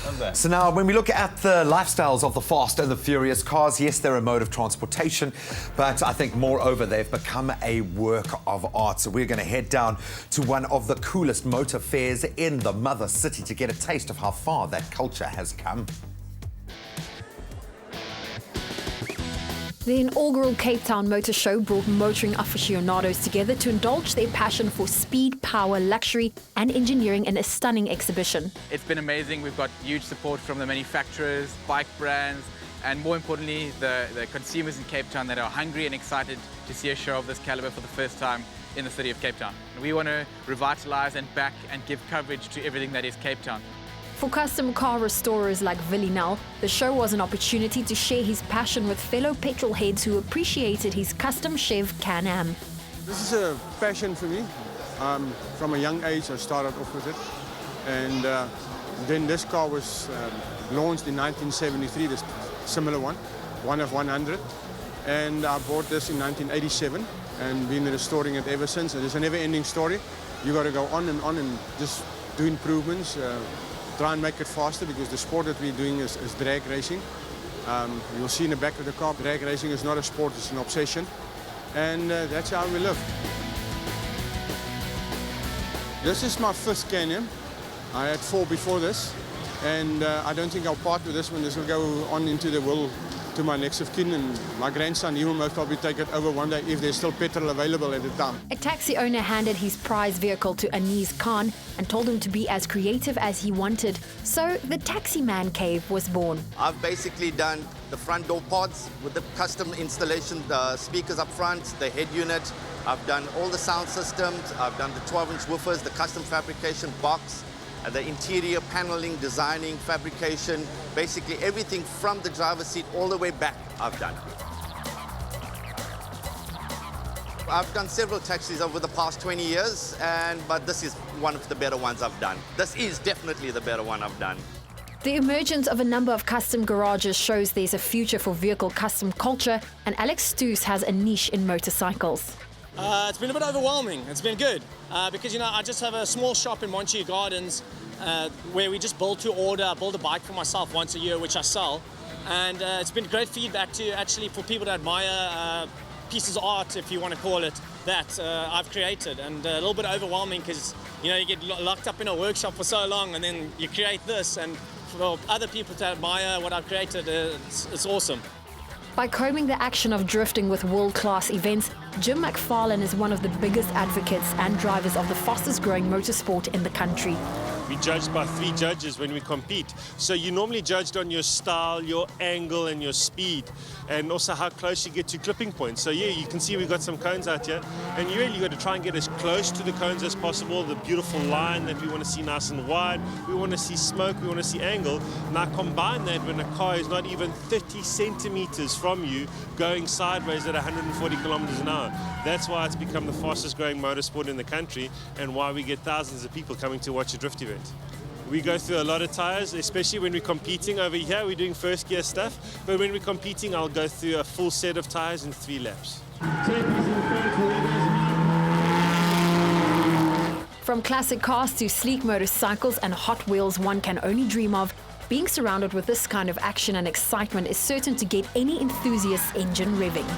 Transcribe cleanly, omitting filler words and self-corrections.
Love that. So now, when we look at the lifestyles of the fast and the furious cars, yes, they're a mode of transportation, but I think moreover, they've become a work of art. So we're going to head down to one of the coolest motor fairs in the mother city to get a taste of how far that culture has come. The inaugural Cape Town Motor Show brought motoring aficionados together to indulge their passion for speed, power, luxury, and engineering in a stunning exhibition. It's been amazing. We've got huge support from the manufacturers, bike brands, and more importantly, the consumers in Cape Town that are hungry and excited to see a show of this caliber for the first time in the city of Cape Town. We want to revitalize and back and give coverage to everything that is Cape Town. For custom car restorers like Willie Nell, the show was an opportunity to share his passion with fellow petrol heads who appreciated his custom Chev Can-Am. This is a passion for me. From a young age, I started off with it. And then this car was launched in 1973, this similar one of 100. And I bought this in 1987 and been restoring it ever since. And it's a never-ending story. You got to go on and just do improvements. Try and make it faster, because the sport that we're doing is drag racing. You'll see in the back of the car, drag racing is not a sport, it's an obsession. And that's how we live. This is my fifth Can-Am. I had 4 before this. And I don't think I'll part with this one. This will go on into the will to my next of kin, and my grandson, he will most probably take it over one day if there's still petrol available at the time. A taxi owner handed his prize vehicle to Anis Khan and told him to be as creative as he wanted. So the Taxi Man Cave was born. I've basically done the front door pods with the custom installation, the speakers up front, the head unit. I've done all the sound systems. I've done the 12-inch woofers, the custom fabrication box, the interior paneling, designing, fabrication, basically everything from the driver's seat all the way back I've done. I've done several taxis over the past 20 years, but this is one of the better ones I've done. This is definitely the better one I've done. The emergence of a number of custom garages shows there's a future for vehicle custom culture, and Alex Stoos has a niche in motorcycles. It's been a bit overwhelming. It's been good because, you know, I just have a small shop in Montague Gardens where we just build to order. I build a bike for myself once a year, which I sell. And it's been great feedback for people to admire pieces of art, if you want to call it that, I've created. And a little bit overwhelming because, you know, you get locked up in a workshop for so long and then you create this. And for other people to admire what I've created, it's awesome. By combing the action of drifting with world-class events, Jim McFarlane is one of the biggest advocates and drivers of the fastest-growing motorsport in the country. We're judged by 3 judges when we compete. So you're normally judged on your style, your angle, and your speed, and also how close you get to clipping points. So yeah, you can see we've got some cones out here, and you really got to try and get as close to the cones as possible, the beautiful line that we want to see nice and wide. We want to see smoke, we want to see angle. Now combine that when a car is not even 30 centimeters from you, going sideways at 140 kilometers an hour. That's why it's become the fastest growing motorsport in the country, and why we get thousands of people coming to watch a drift event. We go through a lot of tires, especially when we're competing. Over here we're doing first gear stuff, but when we're competing I'll go through a full set of tires in 3 laps. From classic cars to sleek motorcycles and Hot Wheels one can only dream of, being surrounded with this kind of action and excitement is certain to get any enthusiast's engine revving.